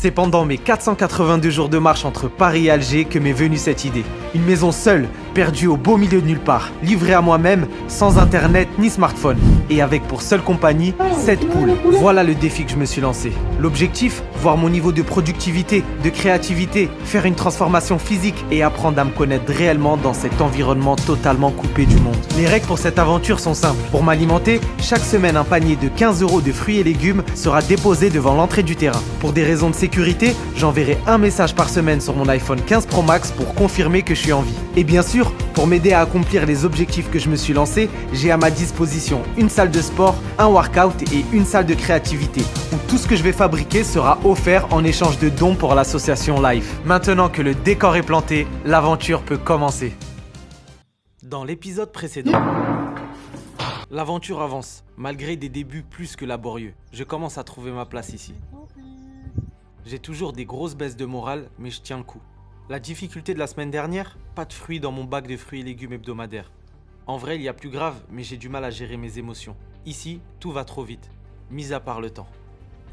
C'est pendant mes 482 jours de marche entre Paris et Alger que m'est venue cette idée. Une maison seule, perdue au beau milieu de nulle part, livrée à moi-même, sans internet ni smartphone. Et avec pour seule compagnie, 7 poules. Voilà le défi que je me suis lancé. L'objectif, voir mon niveau de productivité, de créativité, faire une transformation physique et apprendre à me connaître réellement dans cet environnement totalement coupé du monde. Les règles pour cette aventure sont simples. Pour m'alimenter, chaque semaine un panier de 15 € de fruits et légumes sera déposé devant l'entrée du terrain. Pour des raisons de sécurité, j'enverrai un message par semaine sur mon iPhone 15 Pro Max pour confirmer que je suis en vie. Et bien sûr, pour m'aider à accomplir les objectifs que je me suis lancé, j'ai à ma disposition une salle de sport, un workout et une salle de créativité où tout ce que je vais fabriquer sera offert en échange de dons pour l'association Life. Maintenant que le décor est planté, l'aventure peut commencer. Dans l'épisode précédent, l'aventure avance, malgré des débuts plus que laborieux. Je commence à trouver ma place ici. J'ai toujours des grosses baisses de morale, mais je tiens le coup. La difficulté de la semaine dernière, pas de fruits dans mon bac de fruits et légumes hebdomadaires. En vrai, il y a plus grave, mais j'ai du mal à gérer mes émotions. Ici, tout va trop vite, mis à part le temps.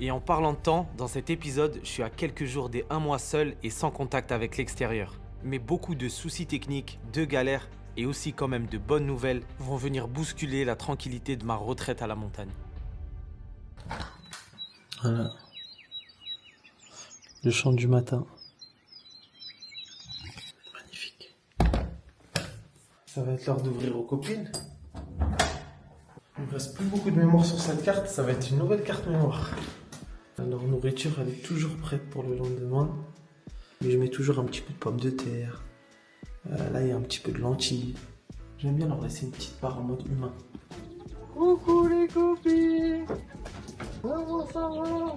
Et en parlant de temps, dans cet épisode, je suis à quelques jours des 1 mois seul et sans contact avec l'extérieur. Mais beaucoup de soucis techniques, de galères et aussi quand même de bonnes nouvelles vont venir bousculer la tranquillité de ma retraite à la montagne. Voilà. Le chant du matin. Magnifique. Ça va être l'heure d'ouvrir aux copines. Il ne me reste plus beaucoup de mémoire sur cette carte, ça va être une nouvelle carte mémoire. Leur nourriture, elle est toujours prête pour le lendemain. Mais je mets toujours un petit peu de pommes de terre. Là, il y a un petit peu de lentilles. J'aime bien leur laisser une petite part en mode humain. Coucou les copines! Comment ça va?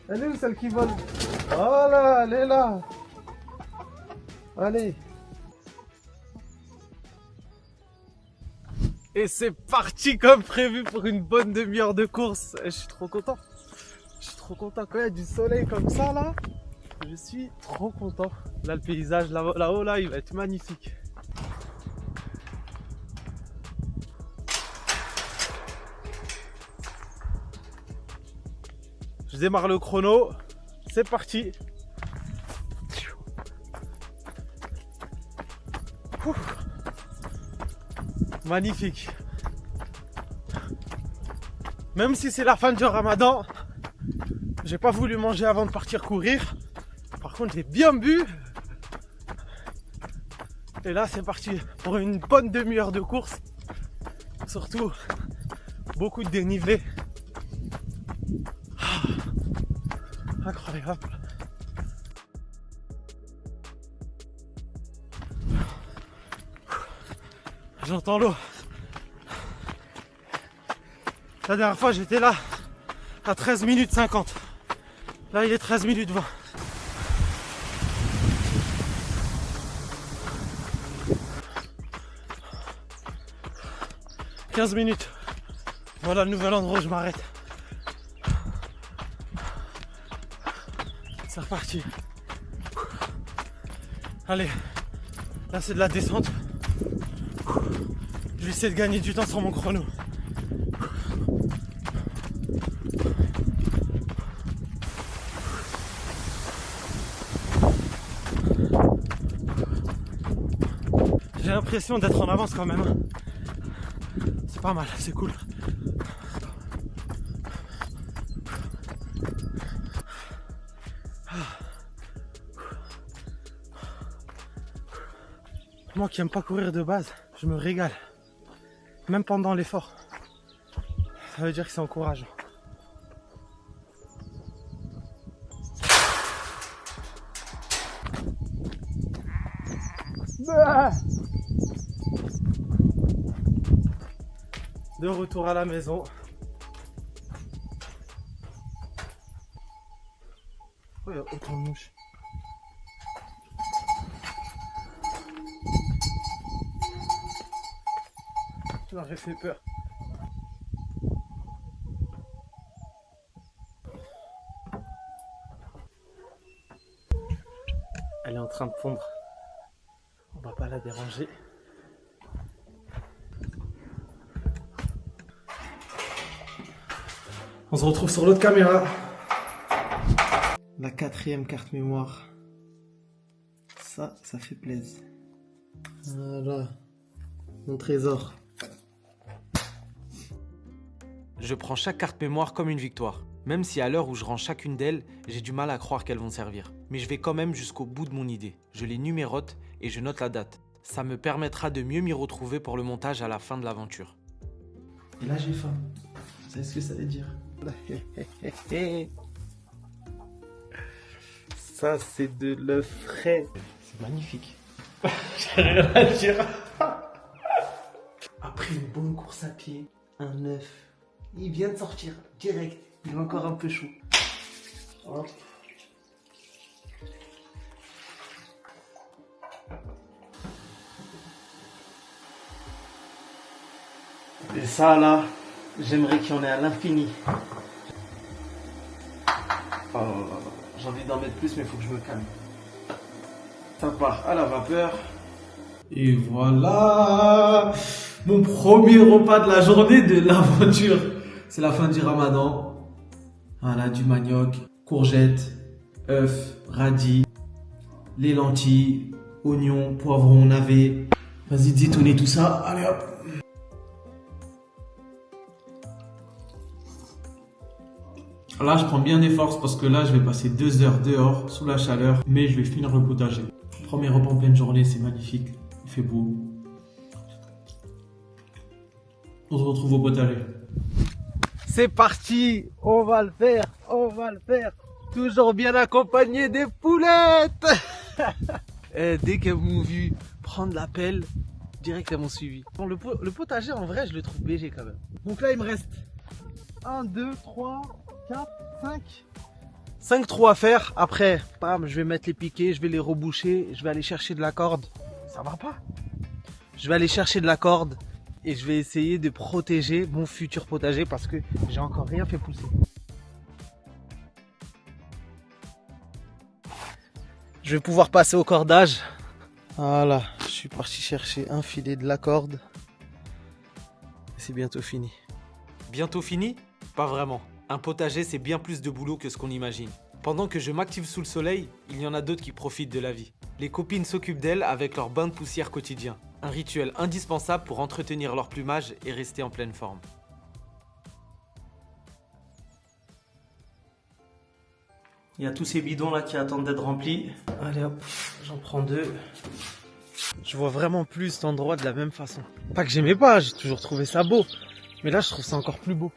Elle est où celle qui vole? Voilà, elle est là. Allez. Et c'est parti comme prévu pour une bonne demi-heure de course. Et je suis trop content. Je suis trop content quand il y a du soleil comme ça là. Je suis trop content. Là le paysage là-haut là, il va être magnifique. Je démarre le chrono. C'est parti. Ouf. Magnifique. Même si c'est la fin du Ramadan, j'ai pas voulu manger avant de partir courir. Par contre, j'ai bien bu. Et là, c'est parti pour une bonne demi-heure de course. Surtout, beaucoup de dénivelé. Incroyable. J'entends l'eau. La dernière fois j'étais là à 13 minutes 50. Là il est 13 minutes 20. « 15 minutes. Voilà le nouvel endroit où je m'arrête. C'est reparti. Allez, là c'est de la descente. Je vais essayer de gagner du temps sur mon chrono. J'ai l'impression d'être en avance quand même. C'est pas mal, c'est cool. Moi qui aime pas courir de base, je me régale. Même pendant l'effort. Ça veut dire que c'est encourageant. De retour à la maison. Oh, il y a autant de mouches. Ça m'aurait fait peur. Elle est en train de pondre. On va pas la déranger. On se retrouve sur l'autre caméra. La 4e carte mémoire. Ça fait plaisir. Voilà. Mon trésor. Je prends chaque carte mémoire comme une victoire. Même si à l'heure où je range chacune d'elles, j'ai du mal à croire qu'elles vont servir. Mais je vais quand même jusqu'au bout de mon idée. Je les numérote et je note la date. Ça me permettra de mieux m'y retrouver pour le montage à la fin de l'aventure. Et là j'ai faim. Vous savez ce que ça veut dire? Ça c'est de l'œuf frais. C'est magnifique. J'ai rien à dire. Après une bonne course à pied, un œuf. Il vient de sortir direct. Il est encore un peu chaud. Hop. Et ça là, j'aimerais qu'il y en ait à l'infini. Oh, j'ai envie d'en mettre plus mais il faut que je me calme. Ça part à la vapeur. Et voilà mon premier repas de la journée de l'aventure. C'est la fin du ramadan. Voilà, du manioc, courgettes, œufs, radis, les lentilles, oignons, poivrons, navets. Vas-y, détonner tout ça. Allez hop. Là, je prends bien des forces parce que là, je vais passer 2 heures dehors sous la chaleur, mais je vais finir le potager. Premier repas en pleine journée, c'est magnifique. Il fait beau. On se retrouve au potager. C'est parti, on va le faire, toujours bien accompagné des poulettes. Et dès qu'elles m'ont vu prendre la pelle, direct elles m'ont suivi. Bon, le potager en vrai je le trouve BG quand même. Donc là il me reste 1, 2, 3, 4, 5 trous à faire. Après, bam, je vais mettre les piquets, je vais les reboucher, je vais aller chercher de la corde. Ça va pas? Je vais aller chercher de la corde. Et je vais essayer de protéger mon futur potager parce que j'ai encore rien fait pousser. Je vais pouvoir passer au cordage. Voilà, je suis parti chercher un filet de la corde. C'est bientôt fini. Bientôt fini? Pas vraiment. Un potager, c'est bien plus de boulot que ce qu'on imagine. Pendant que je m'active sous le soleil, il y en a d'autres qui profitent de la vie. Les copines s'occupent d'elles avec leur bain de poussière quotidien. Un rituel indispensable pour entretenir leur plumage et rester en pleine forme. Il y a tous ces bidons là qui attendent d'être remplis. Allez hop, j'en prends 2. Je vois vraiment plus cet endroit de la même façon. Pas que j'aimais pas, j'ai toujours trouvé ça beau. Mais là je trouve ça encore plus beau.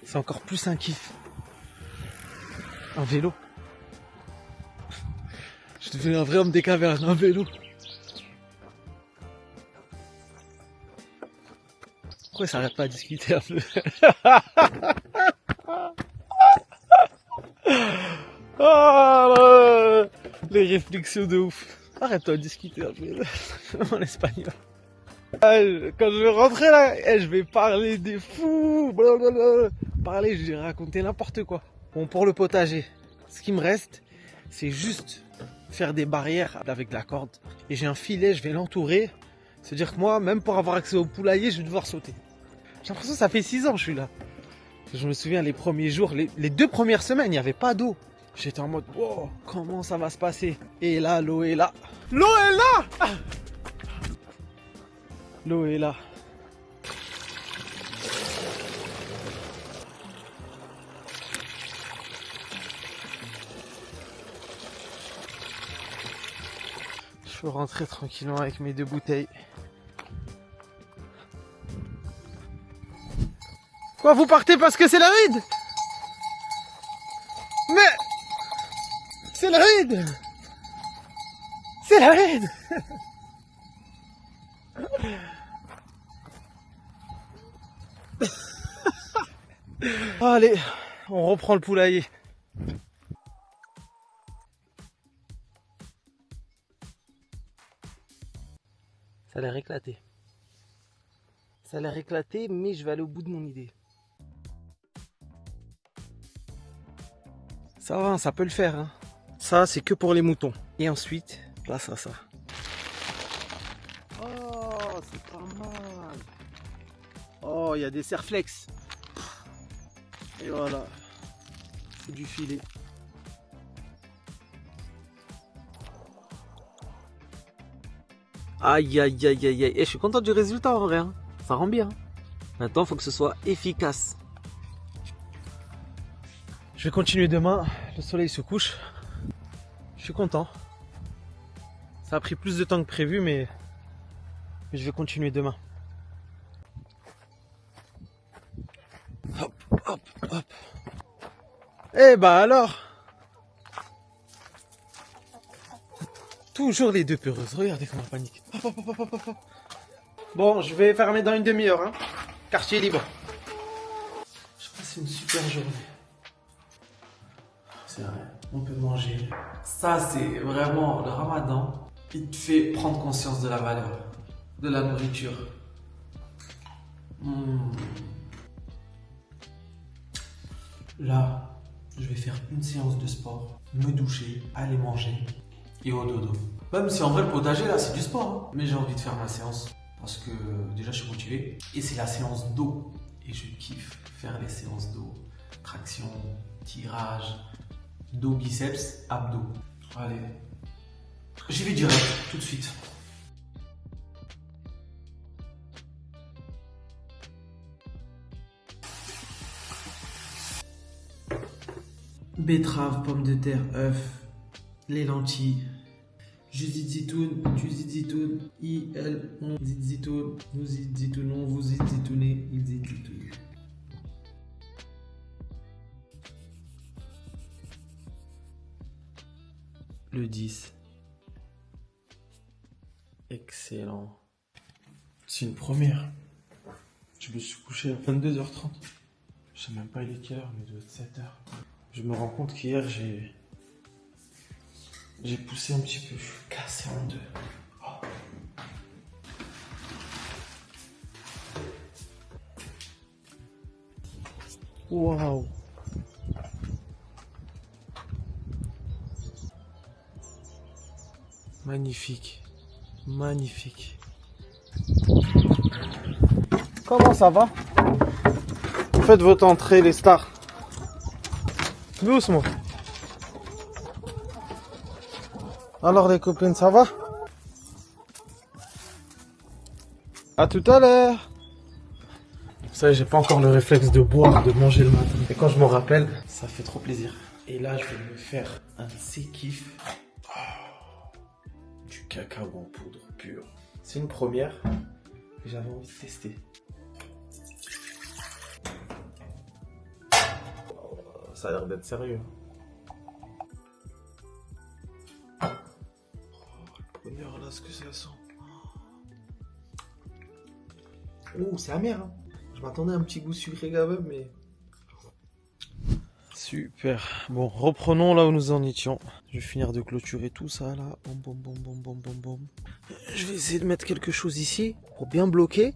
C'est encore plus un kiff. Un vélo. Je deviens un vrai homme des cavernes, un vélo. Pourquoi ça s'arrête pas à discuter un peu? Oh, les réflexions de ouf. Arrête-toi de discuter un peu en espagnol. Quand je vais rentrer là, je vais parler des fous. Blablabla. Parler, je vais raconter n'importe quoi. Bon, pour le potager, ce qui me reste, c'est juste faire des barrières avec de la corde. Et j'ai un filet, je vais l'entourer. C'est-à-dire que moi, même pour avoir accès au poulailler, je vais devoir sauter. J'ai l'impression que ça fait 6 ans que je suis là. Je me souviens les premiers jours, les 2 premières semaines, il n'y avait pas d'eau. J'étais en mode, wow, comment ça va se passer? Et là, l'eau est là. L'eau est là! L'eau est là. Je peux rentrer tranquillement avec mes 2 bouteilles. Quoi, vous partez parce que c'est la ride? Mais c'est la ride! C'est la ride! Allez, on reprend le poulailler. Ça a l'air éclaté. Ça a l'air éclaté, mais je vais aller au bout de mon idée. Ça va, ça peut le faire. Hein. Ça, c'est que pour les moutons. Et ensuite, place à ça. Oh, c'est pas mal. Oh, il y a des serflex. Et voilà. C'est du filet. Aïe aïe aïe aïe aïe. Et je suis content du résultat en vrai. Hein. Ça rend bien. Maintenant, il faut que ce soit efficace. Je vais continuer demain. Le soleil se couche. Je suis content. Ça a pris plus de temps que prévu, mais je vais continuer demain. Hop, hop, hop. Eh bah alors. Toujours les deux peureuses. Regardez comment elle panique. Hop, hop, hop, hop, hop, hop. Bon, je vais fermer dans une demi-heure. Hein. Quartier libre. Je passe une super journée. C'est vrai, on peut manger. Ça, c'est vraiment le ramadan. Il te fait prendre conscience de la valeur de la nourriture. Là, je vais faire une séance de sport, me doucher, aller manger et au dodo. Même si en vrai le potager là c'est du sport, hein. Mais j'ai envie de faire ma séance parce que déjà je suis motivé et c'est la séance d'eau et je kiffe faire les séances d'eau, traction, tirage, dos biceps, abdos. Allez, j'y vais direct tout de suite. Betterave, pommes de terre, œufs, les lentilles, jus de zitoun, on zitoun, nous zitounons, vous zitounez, ils zitounent. Le 10. Excellent. C'est une première. Je me suis couché à 22h30. Je sais même pas il est quelle heure, mais il doit être 7h. Je me rends compte qu'hier j'ai poussé un petit peu. Je suis cassé en deux. Oh. Waouh. Magnifique. Magnifique. Comment ça va? Faites votre entrée, les stars. Doucement. Alors les copines, ça va? À tout à l'heure. Vous savez, j'ai pas encore le réflexe de boire, de manger le matin. Et quand je m'en rappelle, ça fait trop plaisir. Et là, je vais me faire un de ces kiffs. Du cacao en poudre pure. C'est une première que j'avais envie de tester. Ça a l'air d'être sérieux. Oh, le bonheur là, ce que ça sent. Oh, c'est amer. Hein. Je m'attendais à un petit goût sucré quand même, mais... Super. Bon, reprenons là où nous en étions. Je vais finir de clôturer tout ça là. Bom, bom, bom, bom, bom, bom, bom. Je vais essayer de mettre quelque chose ici pour bien bloquer.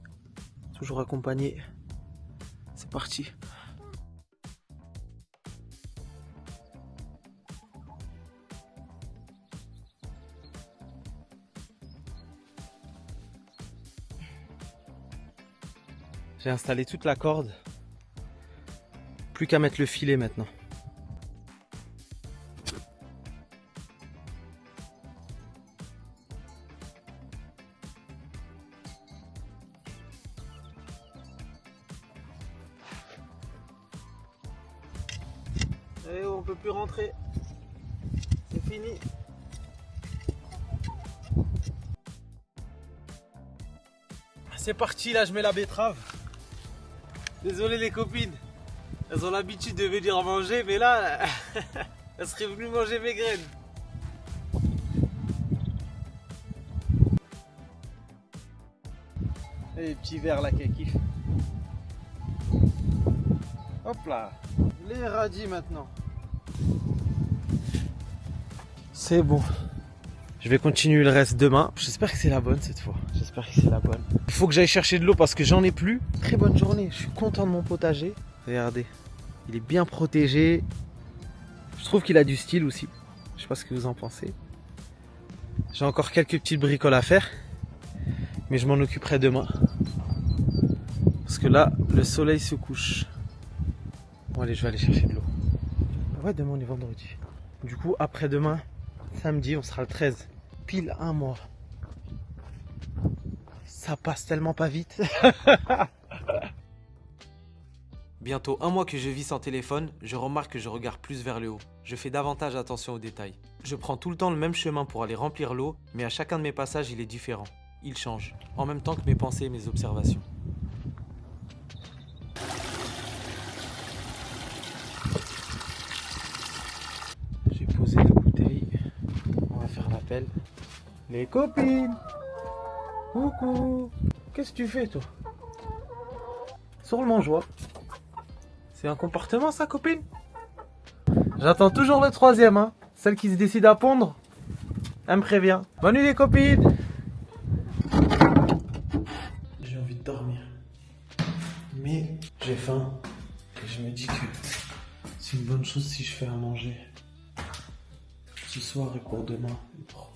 Toujours accompagné. C'est parti. J'ai installé toute la corde. Plus qu'à mettre le filet maintenant. Et on peut plus rentrer. C'est fini. C'est parti, là je mets la betterave. Désolé les copines. Elles ont l'habitude de venir manger, mais là, elles seraient venues manger mes graines. Et les petits verres là qu'elles kiffent. Hop là. Les radis maintenant. C'est bon. Je vais continuer le reste demain. J'espère que c'est la bonne cette fois. J'espère que c'est la bonne. Il faut que j'aille chercher de l'eau parce que j'en ai plus. Très bonne journée. Je suis content de mon potager. Regardez. Il est bien protégé. Je trouve qu'il a du style aussi. Je sais pas ce que vous en pensez. J'ai encore quelques petites bricoles à faire. Mais je m'en occuperai demain. Parce que là, le soleil se couche. Bon allez, je vais aller chercher de l'eau. Ouais, demain on est vendredi. Du coup, après-demain, samedi, on sera le 13. Pile un mois. Ça passe tellement pas vite. Bientôt un mois que je vis sans téléphone, je remarque que je regarde plus vers le haut. Je fais davantage attention aux détails. Je prends tout le temps le même chemin pour aller remplir l'eau, mais à chacun de mes passages, il est différent. Il change, en même temps que mes pensées et mes observations. J'ai posé la bouteille. On va faire l'appel. Les copines! Coucou! Qu'est-ce que tu fais, toi? Sur le mangeoire. C'est un comportement, ça, copine? J'attends toujours le troisième, hein. Celle qui se décide à pondre, elle me prévient. Bonne nuit, les copines! J'ai envie de dormir. Mais j'ai faim. Et je me dis que c'est une bonne chose si je fais à manger. Ce soir et pour demain.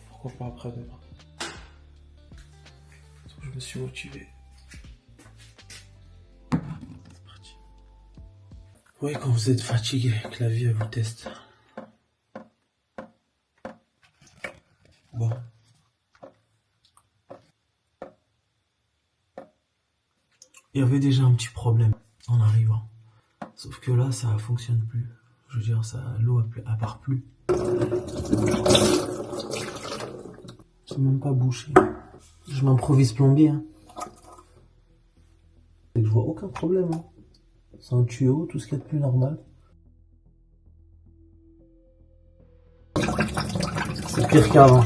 Pourquoi pas après-demain? Je me suis motivé. C'est parti. Oui, quand vous êtes fatigué, que la vie elle vous teste. Bon. Il y avait déjà un petit problème en arrivant. Sauf que là, ça fonctionne plus. Je veux dire, l'eau elle part plus. C'est même pas bouché. Je m'improvise plombier. Hein. Et je vois aucun problème. Hein. C'est un tuyau, tout ce qu'il y a de plus normal. C'est pire qu'avant.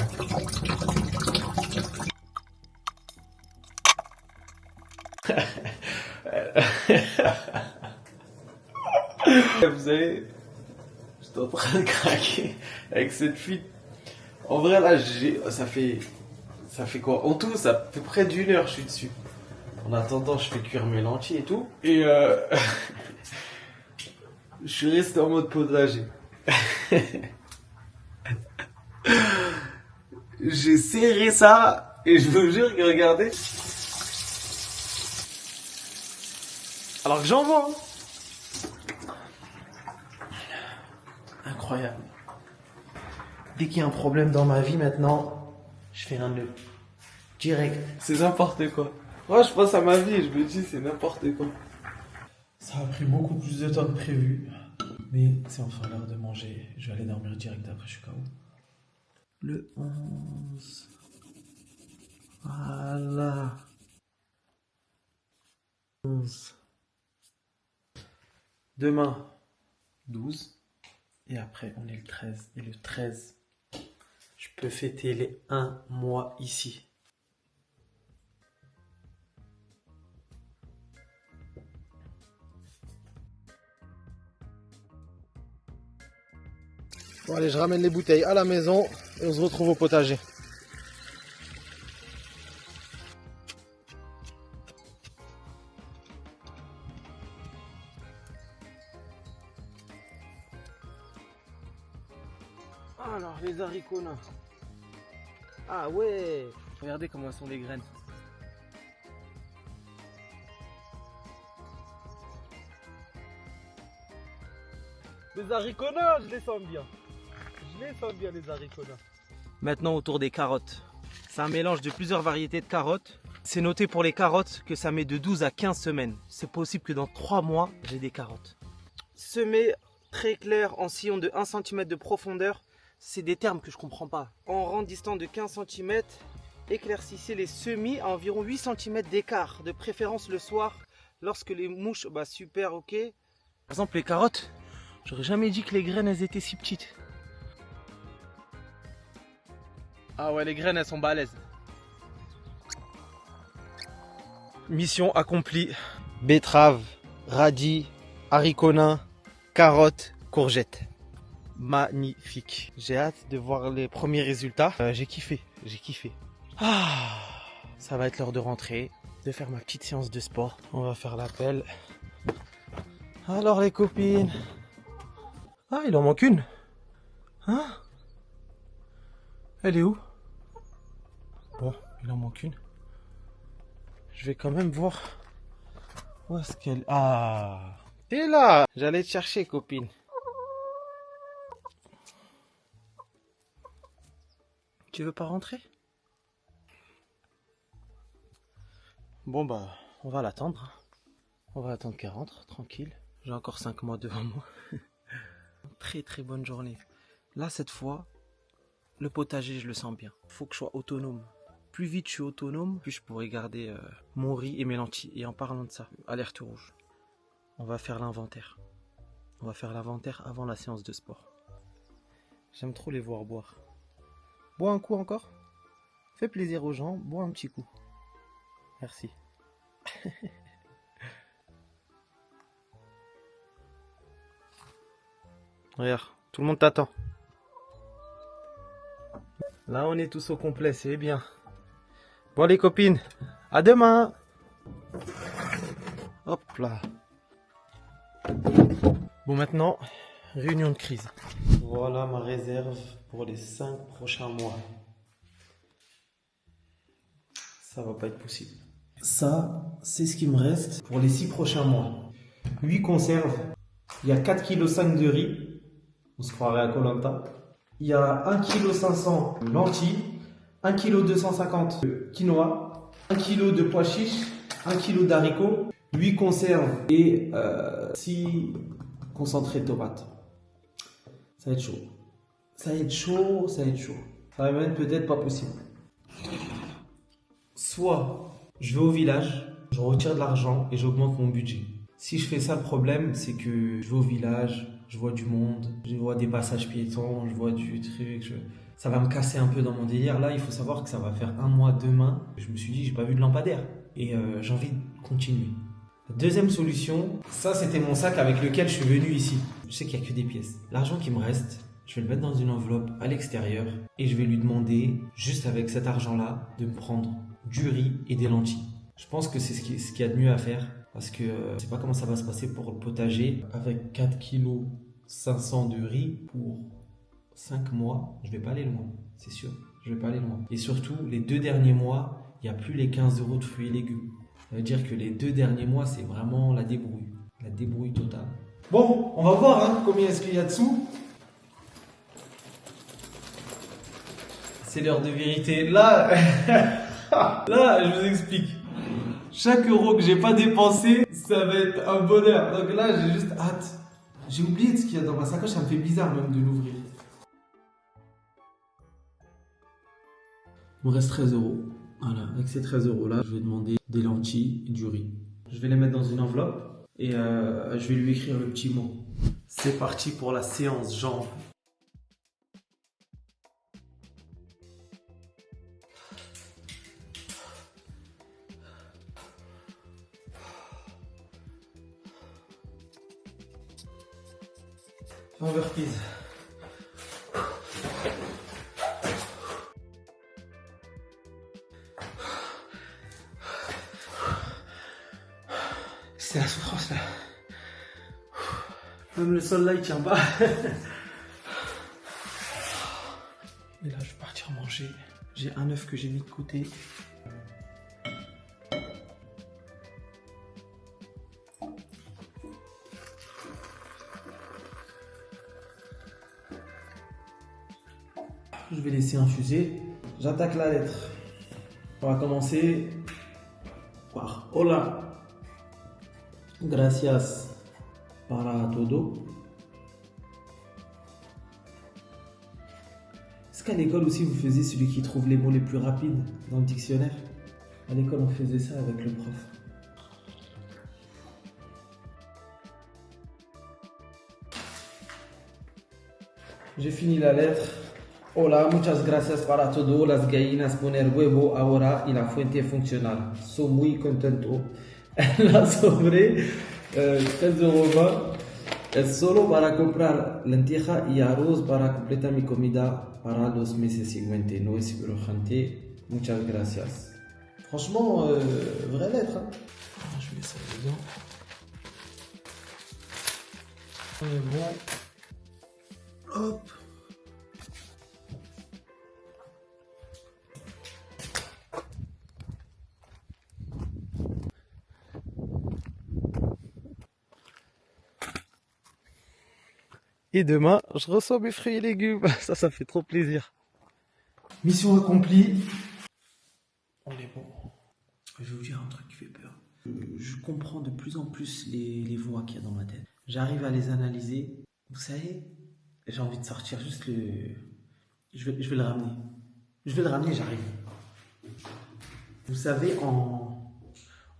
Vous savez, j'étais en train de craquer avec cette fuite. En vrai, là, ça fait quoi? En tout, ça fait près d'une heure, je suis dessus. En attendant, je fais cuire mes lentilles et tout. Et je suis resté en mode potager. J'ai serré ça et je vous jure que regardez. Alors que j'en vois. Hein. Incroyable. Dès qu'il y a un problème dans ma vie maintenant, je fais un nœud. Direct. C'est n'importe quoi. Moi, je pense à ma vie et je me dis c'est n'importe quoi. Ça a pris beaucoup plus de temps que prévu. Mais c'est enfin l'heure de manger. Je vais aller dormir direct après, je suis KO. Le 11. Voilà. 11. Demain, 12. Et après, on est le 13. Et le 13, je peux fêter les 1 mois ici. Bon, allez, je ramène les bouteilles à la maison et on se retrouve au potager. Alors, les haricots nains. Ah ouais! Regardez comment elles sont les graines. Les haricots nains, je les sens bien. Je les sens bien, les haricots nains. Maintenant, autour des carottes. C'est un mélange de plusieurs variétés de carottes. C'est noté pour les carottes que ça met de 12 à 15 semaines. C'est possible que dans 3 mois, j'ai des carottes. Semer très clair en sillon de 1 cm de profondeur. C'est des termes que je comprends pas. En rang distant de 15 cm, éclaircissez les semis à environ 8 cm d'écart, de préférence le soir, lorsque les mouches, super, ok. Par exemple, les carottes, j'aurais jamais dit que les graines, elles étaient si petites. Ah ouais, les graines, elles sont balèzes. Mission accomplie. Betterave, radis, haricots nains, carottes, courgettes. Magnifique. J'ai hâte de voir les premiers résultats. J'ai kiffé. Ah, ça va être l'heure de rentrer, de faire ma petite séance de sport. On va faire l'appel. Alors les copines. Ah, il en manque une. Hein? Elle est où? Bon, il en manque une. Je vais quand même voir. Où est-ce qu'elle... Ah, t'es là. J'allais te chercher, copine. Tu veux pas rentrer? Bon bah, on va l'attendre. On va attendre qu'elle rentre, tranquille. J'ai encore 5 mois devant moi. Très très bonne journée. Là, cette fois, le potager, je le sens bien. Faut que je sois autonome. Plus vite je suis autonome, plus je pourrai garder mon riz et mes lentilles. Et en parlant de ça, alerte rouge. On va faire l'inventaire. On va faire l'inventaire avant la séance de sport. J'aime trop les voir boire. Bois un coup encore. Fais plaisir aux gens, bois un petit coup. Merci. Regarde, tout le monde t'attend. Là, on est tous au complet, c'est bien. Bon, les copines, à demain. Hop là. Bon, maintenant, réunion de crise. Voilà ma réserve pour les 5 prochains mois. Ça va pas être possible. Ça, c'est ce qui me reste pour les 6 prochains mois. 8 conserves. Il y a 4,5 kg de riz. On se croirait à koh Lanta. Il y a 1,5 kg de lentilles, 1,250 kg de quinoa, 1 kg de pois chiches, 1 kg d'haricots, 8 conserves et 6 concentrés de tomates. Ça va être chaud. Ça va être chaud, ça va être chaud. Ça va même peut-être pas possible. Soit je vais au village, je retire de l'argent et j'augmente mon budget. Si je fais ça, le problème, c'est que je vais au village, je vois du monde, je vois des passages piétons, je vois du truc. Ça va me casser un peu dans mon délire. Là, il faut savoir que ça va faire 1 mois demain. Je me suis dit, j'ai pas vu de lampadaire. Et j'ai envie de continuer. La deuxième solution, ça c'était mon sac avec lequel je suis venu ici. Je sais qu'il n'y a que des pièces. L'argent qui me reste, je vais le mettre dans une enveloppe à l'extérieur et je vais lui demander, juste avec cet argent-là, de me prendre du riz et des lentilles. Je pense que c'est ce qu'il y a de mieux à faire parce que je ne sais pas comment ça va se passer pour le potager. Avec 4,5 kg de riz pour 5 mois, je vais pas aller loin, c'est sûr. Je vais pas aller loin. Et surtout, les 2 derniers mois, il n'y a plus les 15 € de fruits et légumes. Ça veut dire que les 2 derniers mois, c'est vraiment la débrouille. La débrouille totale. Bon, on va voir combien est-ce qu'il y a de sous. C'est l'heure de vérité. Là, là, je vous explique. Chaque euro que j'ai pas dépensé, ça va être un bonheur. Donc là, j'ai juste hâte. J'ai oublié de ce qu'il y a dans ma sacoche, ça me fait bizarre même de l'ouvrir. Il me reste 13 €. Voilà, avec ces 13 € là, je vais demander des lentilles et du riz. Je vais les mettre dans une enveloppe et je vais lui écrire le petit mot. C'est parti pour la séance jambes. Overprise. C'est la souffrance là. Même le sol là il tient pas. Et là je vais partir manger. J'ai un œuf que j'ai mis de côté. Je vais laisser infuser. J'attaque la lettre. On va commencer par Hola. Gracias para todo. Est-ce qu'à l'école aussi vous faisiez celui qui trouve les mots les plus rapides dans le dictionnaire? À l'école on faisait ça avec le prof. J'ai fini la lettre. Hola, muchas gracias para todo. Las gallinas poner huevo ahora y la fuente funcional. Soy muy contento. La sobre 13,20 € es solo para comprar lenteja y arroz para completar mi comida para los meses siguientes. No es urgente. Muchas gracias. Franchement, vraie lettre. Hein. Je mets ça dedans. On est bon. Hop. Et demain, je reçois mes fruits et légumes. Ça fait trop plaisir. Mission accomplie. On est bon. Je vais vous dire un truc qui fait peur. Je comprends de plus en plus les voix qu'il y a dans ma tête. J'arrive à les analyser. Vous savez, j'ai envie de sortir juste le... Je vais le ramener. Je vais le ramener, j'arrive. Vous savez, en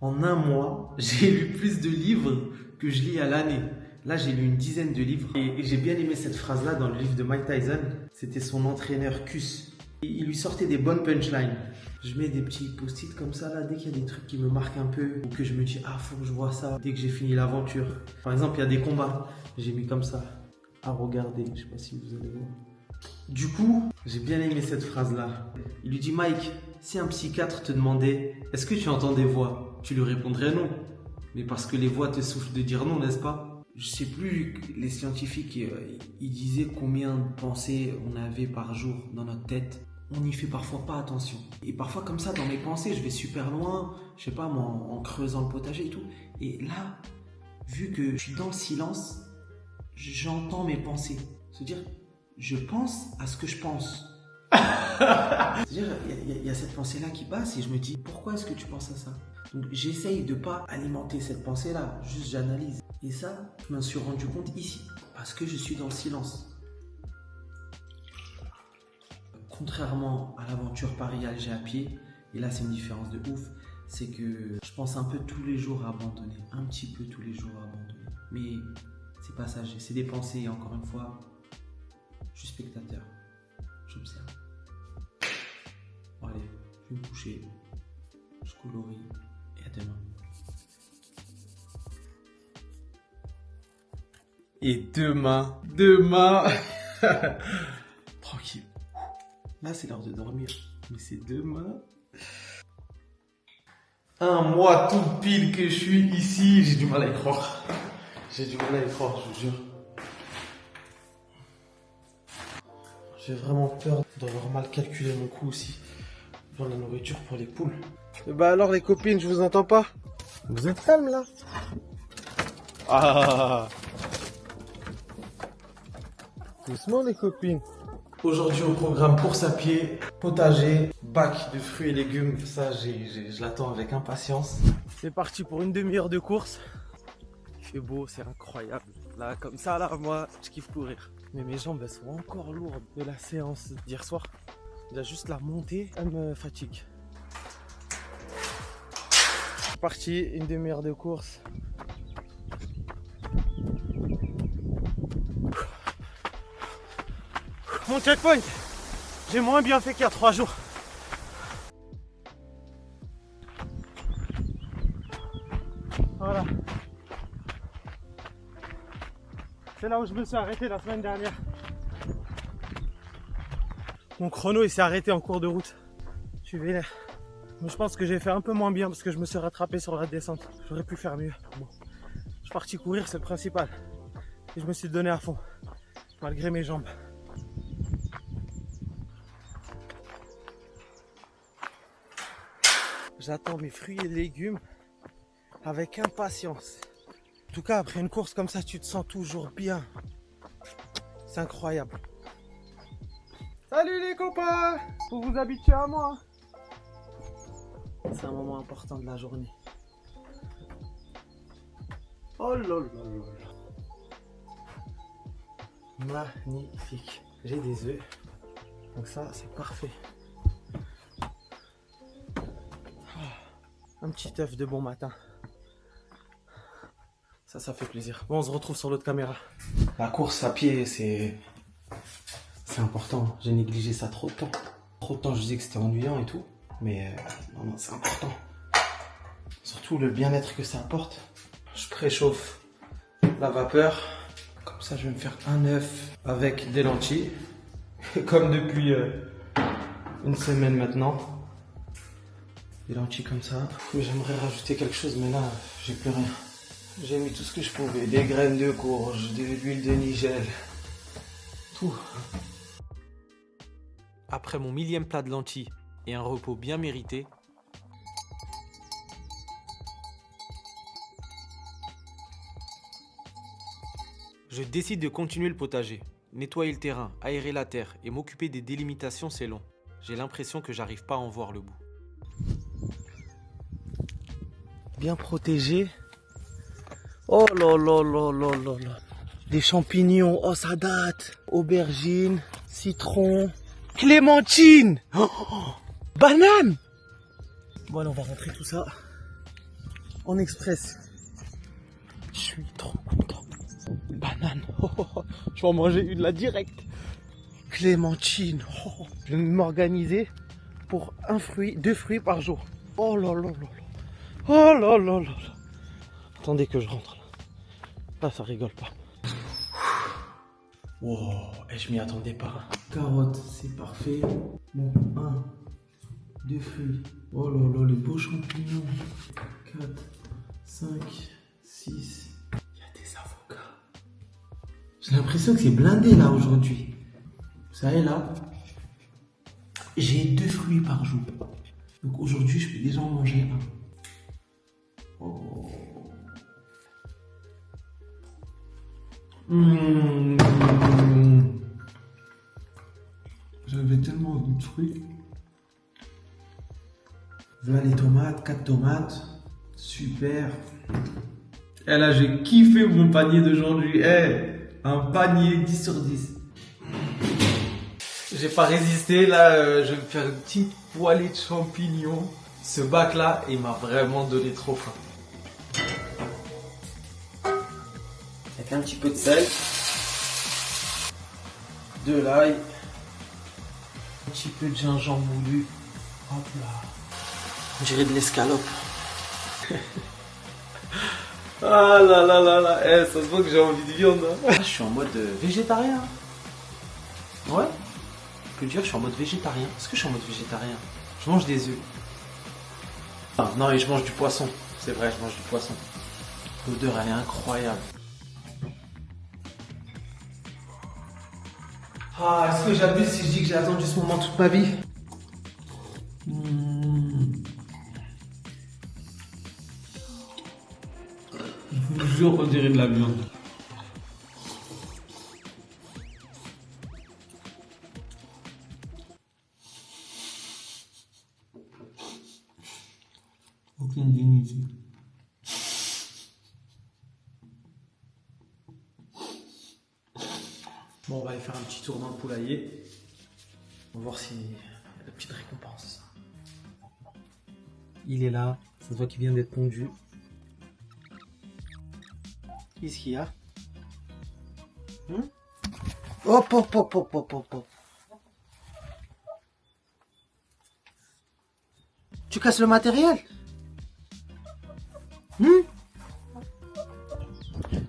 un mois, j'ai lu plus de livres que je lis à l'année. Là, j'ai lu une dizaine de livres. Et j'ai bien aimé cette phrase-là dans le livre de Mike Tyson. C'était son entraîneur Cus. Il lui sortait des bonnes punchlines. Je mets des petits post-it comme ça, là, dès qu'il y a des trucs qui me marquent un peu, ou que je me dis, ah, faut que je vois ça, dès que j'ai fini l'aventure. Par exemple, il y a des combats. J'ai mis comme ça, à regarder. Je sais pas si vous allez voir. Du coup, j'ai bien aimé cette phrase-là. Il lui dit, Mike, si un psychiatre te demandait, est-ce que tu entends des voix? Tu lui répondrais non. Mais parce que les voix te soufflent de dire non, n'est-ce pas? Je sais plus, les scientifiques, ils disaient combien de pensées on avait par jour dans notre tête. On n'y fait parfois pas attention. Et parfois, comme ça, dans mes pensées, je vais super loin, je sais pas, moi, en creusant le potager et tout. Et là, vu que je suis dans le silence, j'entends mes pensées. C'est-à-dire, je pense à ce que je pense. C'est-à-dire, il y a cette pensée-là qui passe et je me dis, pourquoi est-ce que tu penses à ça? Donc, j'essaye de pas alimenter cette pensée-là, juste j'analyse. Et ça, je m'en suis rendu compte ici, parce que je suis dans le silence. Contrairement à l'aventure Paris-Alger à pied, et là c'est une différence de ouf, c'est que je pense un peu tous les jours à abandonner, un petit peu tous les jours à abandonner. Mais c'est passager, c'est des pensées et encore une fois, je suis spectateur, j'observe. Bon allez, je vais me coucher, je colorie et à demain. Et demain, tranquille. Là, c'est l'heure de dormir. Mais c'est demain. Un mois tout pile que je suis ici. J'ai du mal à y croire. J'ai du mal à y croire, je vous jure. J'ai vraiment peur d'avoir mal calculé mon coup aussi. Dans la nourriture pour les poules. Et bah alors les copines, je vous entends pas. Vous êtes calme là. Ah. Doucement les copines. Aujourd'hui au programme course à pied, potager, bac de fruits et légumes. Ça, je l'attends avec impatience. C'est parti pour une demi-heure de course. Il fait beau, c'est incroyable. Là, comme ça, là, moi, je kiffe courir. Mais mes jambes, elles sont encore lourdes de la séance d'hier soir. Il y a juste la montée, elle me fatigue. C'est parti, une demi-heure de course. Mon checkpoint, j'ai moins bien fait qu'il y a 3 jours. Voilà. C'est là où je me suis arrêté la semaine dernière. Mon chrono il s'est arrêté en cours de route. Je suis vénère. Mais je pense que j'ai fait un peu moins bien parce que je me suis rattrapé sur la descente. J'aurais pu faire mieux. Bon. Je suis parti courir, c'est le principal. Et je me suis donné à fond. Malgré mes jambes. J'attends mes fruits et légumes avec impatience. En tout cas, après une course comme ça, tu te sens toujours bien. C'est incroyable. Salut les copains! Faut vous habituer à moi. C'est un moment important de la journée. Oh là là là. Magnifique. J'ai des œufs. Donc ça, c'est parfait. Un petit œuf de bon matin. Ça fait plaisir. Bon, on se retrouve sur l'autre caméra. La course à pied, c'est important. J'ai négligé ça trop de temps. Trop de temps, je disais que c'était ennuyant et tout. Mais non, c'est important. Surtout le bien-être que ça apporte. Je préchauffe la vapeur. Comme ça, je vais me faire un œuf avec des lentilles. Comme depuis une semaine maintenant. Des lentilles comme ça. J'aimerais rajouter quelque chose, mais là, j'ai plus rien. J'ai mis tout ce que je pouvais. Des graines de courge, de l'huile de nigel. Tout. Après mon millième plat de lentilles et un repos bien mérité, je décide de continuer le potager. Nettoyer le terrain, aérer la terre et m'occuper des délimitations, c'est long. J'ai l'impression que j'arrive pas à en voir le bout. bien protégé. Oh là là là là là là. Des champignons, oh ça date. Aubergines, citron, clémentine, oh, banane. Bon allez, on va rentrer tout ça en express. Je suis trop content. Banane, oh, oh, oh. Je vais en manger une là direct. Clémentine, oh. Je vais m'organiser pour 2 fruits par jour. Oh là là là là. Oh là là là là. Attendez que je rentre là. Là ça rigole pas. Wow, et je m'y attendais pas. Carottes, c'est parfait. Bon, 1, 2 fruits. Oh là là, les beaux champignons. 4, 5, 6. Il y a des avocats. J'ai l'impression que c'est blindé là aujourd'hui. Vous savez là, j'ai 2 fruits par jour. Donc aujourd'hui, je peux déjà en manger un. Oh. J'avais tellement envie de fruits. Voilà les tomates, 4 tomates. Super. Et là, j'ai kiffé mon panier d'aujourd'hui. Un panier 10 sur 10. J'ai pas résisté. Là, je vais me faire une petite poêlée de champignons. Ce bac là, il m'a vraiment donné trop faim. Avec un petit peu de sel, de l'ail, un petit peu de gingembre moulu. Hop là. On dirait de l'escalope. Ah là là là là. Ça se voit que j'ai envie de viande. Hein. Je suis en mode végétarien. Ouais. Je peux dire que je suis en mode végétarien. Est-ce que je suis en mode végétarien? Je mange des œufs. Ah, non, et je mange du poisson. C'est vrai, je mange du poisson. L'odeur, elle est incroyable. Ah, est-ce que j'abuse si je dis que j'ai attendu ce moment toute ma vie? Je vous jure, on dirait de la viande. Aucune dignité. Bon, on va aller faire un petit tour dans le poulailler. On va voir s'il y a la petite récompense. Il est là, ça se voit qu'il vient d'être pondu. Qu'est-ce qu'il y a? Hop, hop, hop, hop, hop, hop, hop. Tu casses le matériel?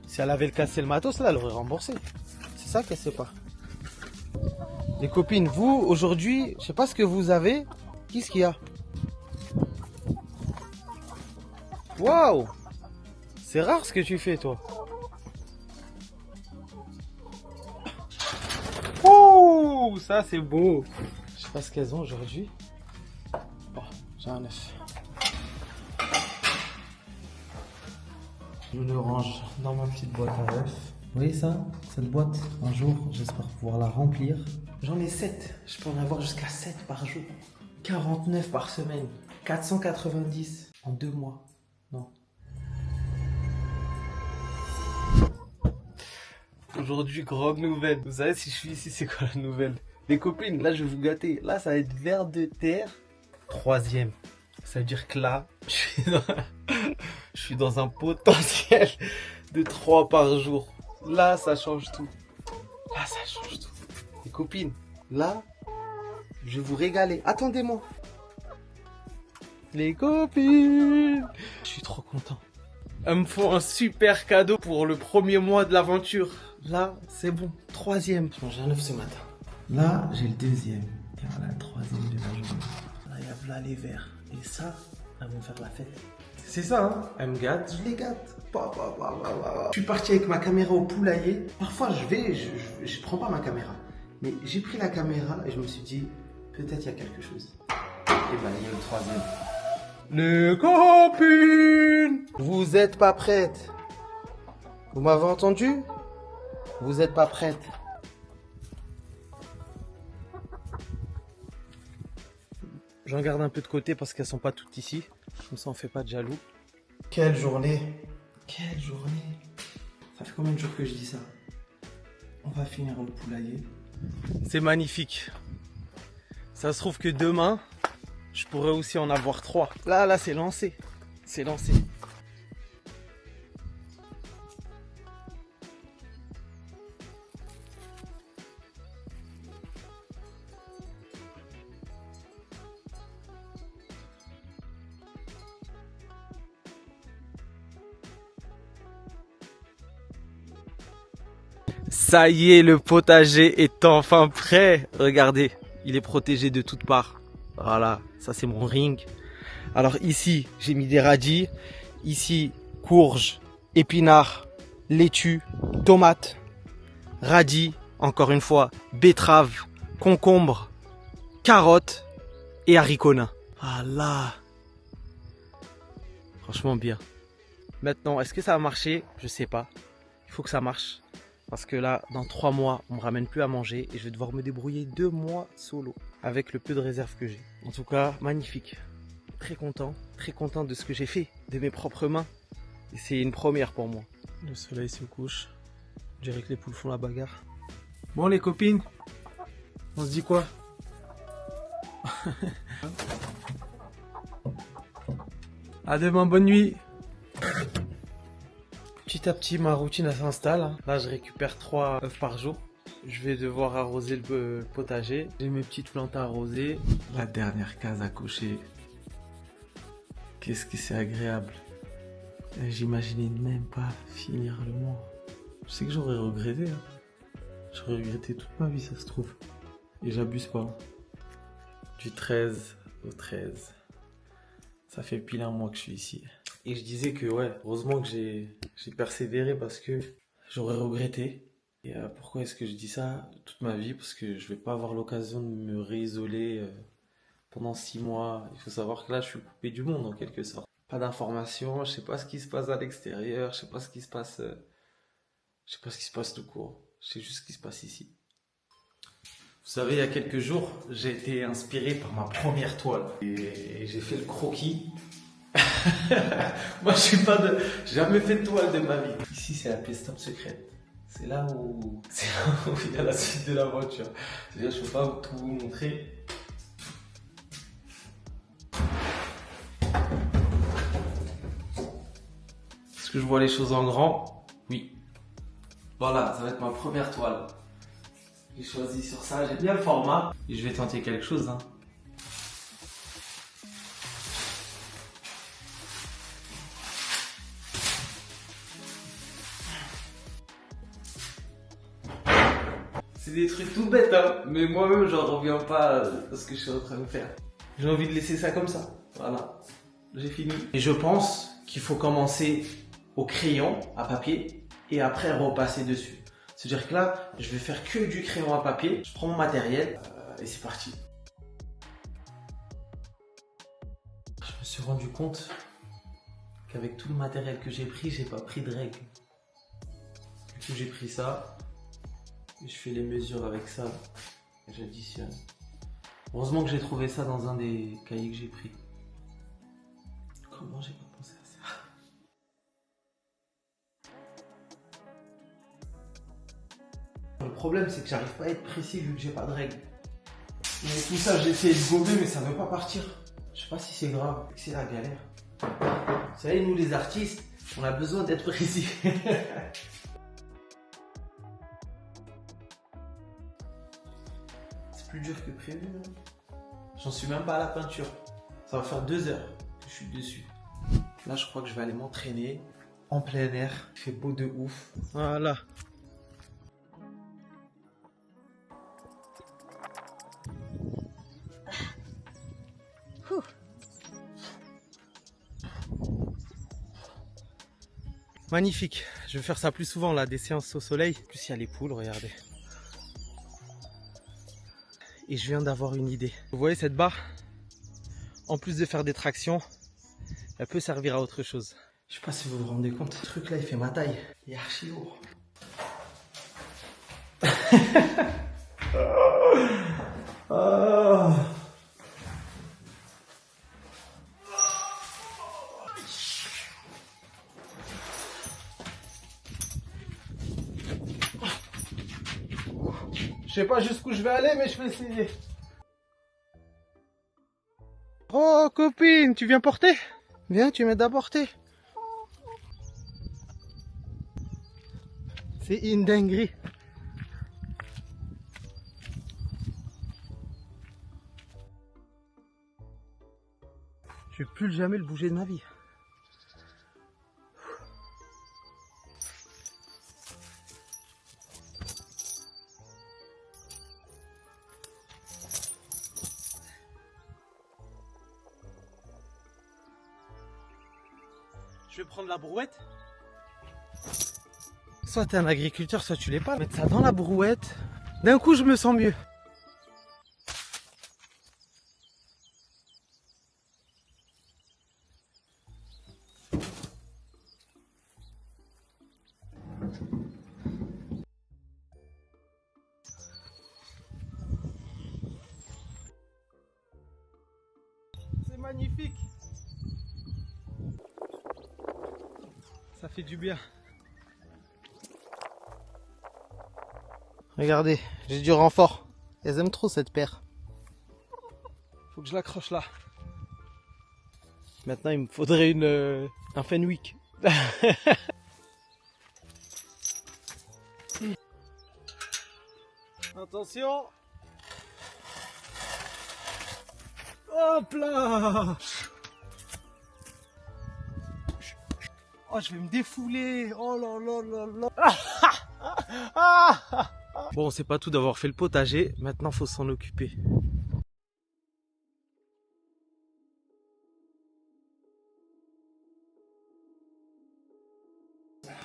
Si elle avait cassé le matos, là, elle aurait remboursé. C'est ça qu'elle sait pas. Les copines, vous, aujourd'hui, je sais pas ce que vous avez. Qu'est-ce qu'il y a? Waouh! C'est rare ce que tu fais, toi. Oh, ça c'est beau. Je sais pas ce qu'elles ont aujourd'hui. Bon, j'ai un œuf. Je le range dans ma petite boîte à œufs. Vous voyez ça? Cette boîte, un jour, j'espère pouvoir la remplir. J'en ai 7. Je peux en avoir jusqu'à 7 par jour. 49 par semaine. 490 en 2 mois. Non. Aujourd'hui, grande nouvelle. Vous savez, si je suis ici, c'est quoi la nouvelle? Les copines, là, je vais vous gâter. Là, ça va être vers de terre. 3e. Ça veut dire que là, je suis dans un potentiel de 3 par jour. Là, ça change tout. Là, ça change tout. Les copines, là, je vais vous régaler. Attendez-moi. Les copines, je suis trop content. Elles me font un super cadeau pour le premier mois de l'aventure. Là, c'est bon. 3e. Je mange un œuf ce matin. Là, j'ai le 2e. Et voilà, le 3e de la journée. Là, il y a là les verts. Et ça, elles vont faire la fête. C'est ça, hein. Elles me gâtent, je les gâte. Je suis parti avec ma caméra au poulailler. Parfois, je prends pas ma caméra. Mais j'ai pris la caméra et je me suis dit, peut-être il y a quelque chose. Et ben, il y a le 3e. Les copines, vous êtes pas prêtes. Vous m'avez entendu? Vous êtes pas prêtes. J'en garde un peu de côté parce qu'elles sont pas toutes ici. Comme ça on fait pas de jaloux. Quelle journée. Quelle journée. Ça fait combien de jours que je dis ça? On va finir le poulailler. C'est magnifique. Ça se trouve que demain, je pourrais aussi en avoir 3. Là, c'est lancé. C'est lancé. Ça y est, le potager est enfin prêt. Regardez, il est protégé de toutes parts. Voilà, ça c'est mon ring. Alors ici, j'ai mis des radis. Ici, courges, épinards, laitue, tomates, radis, encore une fois, betteraves, concombres, carottes et haricots nains. Voilà. Franchement bien. Maintenant, est-ce que ça va marcher? Je sais pas. Il faut que ça marche. Parce que là, dans 3 mois, on me ramène plus à manger et je vais devoir me débrouiller 2 mois solo avec le peu de réserve que j'ai. En tout cas, magnifique. Très content de ce que j'ai fait, de mes propres mains. Et c'est une première pour moi. Le soleil se couche. Je dirais que les poules font la bagarre. Bon les copines, on se dit quoi? À demain, bonne nuit. Petit à petit, ma routine elle s'installe. Là, je récupère 3 œufs par jour. Je vais devoir arroser le potager. J'ai mes petites plantes à arroser. La dernière case à cocher. Qu'est-ce que c'est agréable. J'imaginais même pas finir le mois. Je sais que j'aurais regretté. J'aurais regretté toute ma vie, ça se trouve. Et j'abuse pas. Du 13 au 13. Ça fait pile un mois que je suis ici. Et je disais que ouais, heureusement que j'ai persévéré parce que j'aurais regretté. Et pourquoi est-ce que je dis ça toute ma vie? Parce que je vais pas avoir l'occasion de me réisoler pendant 6 mois. Il faut savoir que là, je suis coupé du monde en quelque sorte. Pas d'informations, je sais pas ce qui se passe à l'extérieur, je sais pas ce qui se passe, je sais pas ce qui se passe tout court. Je sais juste ce qui se passe ici. Vous savez, il y a quelques jours, j'ai été inspiré par ma première toile et j'ai fait le croquis. Moi, j'ai jamais fait de toile de ma vie. Ici, c'est la pièce top secrète. C'est là où il y a la suite de l'aventure. C'est-à-dire, je peux pas tout vous montrer. Est-ce que je vois les choses en grand? Oui. Voilà, ça va être ma première toile. J'ai choisi sur ça, j'ai bien le format. Et je vais tenter quelque chose. C'est des trucs tout bêtes, mais moi-même, j'en reviens pas à ce que je suis en train de faire. J'ai envie de laisser ça comme ça. Voilà, j'ai fini. Et je pense qu'il faut commencer au crayon à papier et après repasser dessus. C'est-à-dire que là, je vais faire que du crayon à papier. Je prends mon matériel et c'est parti. Je me suis rendu compte qu'avec tout le matériel que j'ai pris, j'ai pas pris de règles. Du coup, j'ai pris ça. Je fais les mesures avec ça et j'additionne. Heureusement que j'ai trouvé ça dans un des cahiers que j'ai pris. Comment j'ai pas pensé à ça? Le problème, c'est que j'arrive pas à être précis vu que j'ai pas de règles. Mais tout ça, j'ai essayé de gober, mais ça veut pas partir. Je sais pas si c'est grave, c'est la galère. Vous savez, nous les artistes, on a besoin d'être précis. C'est plus dur que prévu. J'en suis même pas à la peinture. Ça va faire 2 heures que je suis dessus. Là, je crois que je vais aller m'entraîner en plein air. Il fait beau de ouf. Voilà. Magnifique. Je vais faire ça plus souvent là, des séances au soleil. En plus, il y a les poules, regardez. Et je viens d'avoir une idée. Vous voyez cette barre? En plus de faire des tractions, elle peut servir à autre chose. Je sais pas si vous vous rendez compte. Ce truc là, il fait ma taille. Il est archi lourd. Oh. Je sais pas jusqu'où je vais aller, mais je vais essayer. Oh, copine, tu viens porter? Viens, tu m'aides à porter. C'est une dinguerie. Je vais plus jamais le bouger de ma vie. Je vais prendre la brouette. Soit t'es un agriculteur, soit tu l'es pas. Mettre ça dans la brouette. D'un coup, je me sens mieux. C'est magnifique. Ça fait du bien. Regardez, j'ai du renfort. Elles aiment trop cette paire. Faut que je l'accroche là. Maintenant, il me faudrait un Fenwick. Attention. Hop là. Oh, je vais me défouler. Oh là là là là. Bon, c'est pas tout d'avoir fait le potager. Maintenant, faut s'en occuper.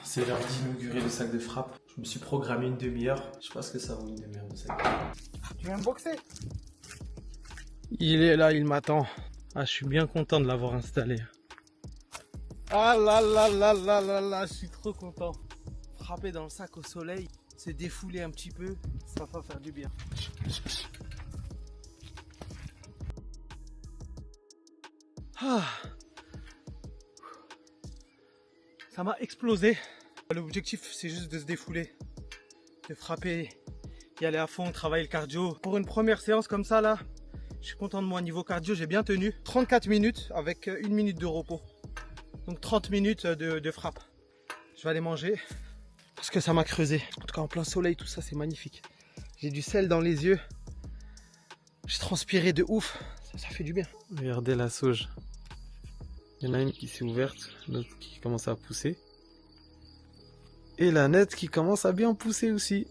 C'est l'heure d'inaugurer le sac de frappe. Je me suis programmé une demi-heure. Je sais pas ce que ça vaut une demi-heure de sac de frappe. Tu viens me boxer? Il est là, il m'attend. Ah, je suis bien content de l'avoir installé. Ah là là là là là là, je suis trop content. Frapper dans le sac au soleil, se défouler un petit peu, ça va faire du bien. Ah. Ça m'a explosé. L'objectif, c'est juste de se défouler, de frapper, y aller à fond, travailler le cardio. Pour une première séance comme ça là, je suis content de moi. Niveau cardio, j'ai bien tenu. 34 minutes avec 1 minute de repos. Donc 30 minutes de frappe. Je vais aller manger parce que ça m'a creusé. En tout cas en plein soleil, tout ça c'est magnifique. J'ai du sel dans les yeux. J'ai transpiré de ouf. Ça fait du bien. Regardez la sauge. Il y en a une qui s'est ouverte, l'autre qui commence à pousser. Et la nette qui commence à bien pousser aussi.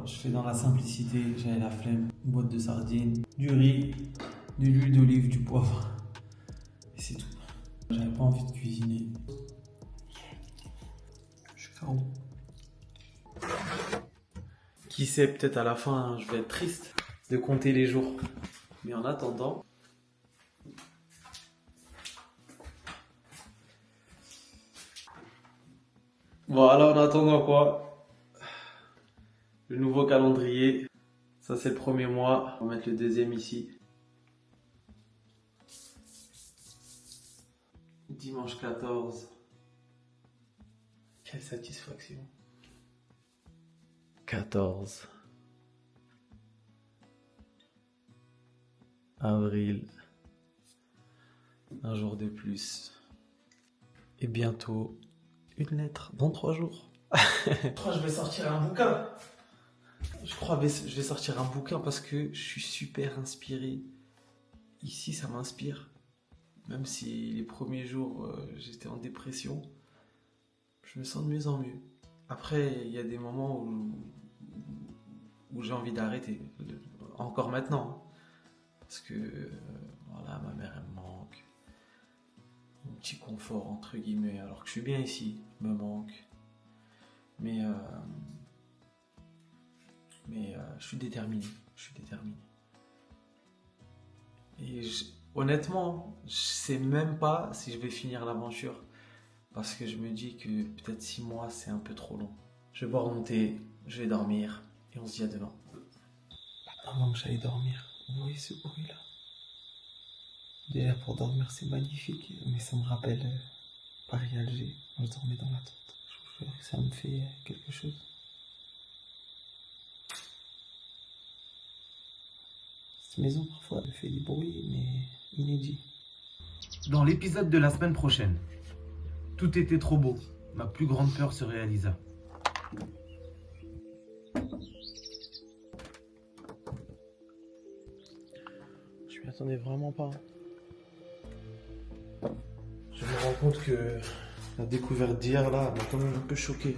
Je fais dans la simplicité, j'avais la flemme. Une boîte de sardines, du riz, de l'huile d'olive, du poivre. Et c'est tout. J'avais pas envie de cuisiner. Je suis KO. Qui sait, peut-être à la fin, je vais être triste de compter les jours. Mais en attendant... Voilà, en attendant quoi? Le nouveau calendrier. Ça, c'est le premier mois. On va mettre le deuxième ici. Dimanche 14. Quelle satisfaction. 14. Avril. Un jour de plus. Et bientôt, une lettre dans 3 jours. Je crois que je vais sortir un bouquin. Je crois que je vais sortir un bouquin parce que je suis super inspiré. Ici, ça m'inspire. Même si les premiers jours, j'étais en dépression, je me sens de mieux en mieux. Après, il y a des moments où j'ai envie d'arrêter. Encore maintenant. Parce que, voilà, ma mère, elle me manque. Mon petit confort, entre guillemets. Alors que je suis bien ici, me manque. Mais je suis déterminé. Et honnêtement, je sais même pas si je vais finir l'aventure. Parce que je me dis que peut-être 6 mois, c'est un peu trop long. Je vais boire mon thé, je vais dormir. Et on se dit à demain. Avant que j'aille dormir, vous voyez ce bruit-là? Déjà pour dormir, c'est magnifique. Mais ça me rappelle Paris-Alger. Quand je dormais dans la tente. Je vous jure que ça me fait quelque chose. Cette maison, parfois, elle fait des bruits, mais inédits. Dans l'épisode de la semaine prochaine, tout était trop beau. Ma plus grande peur se réalisa. Je m'y attendais vraiment pas. Je me rends compte que la découverte d'hier, là, m'a quand même un peu choqué.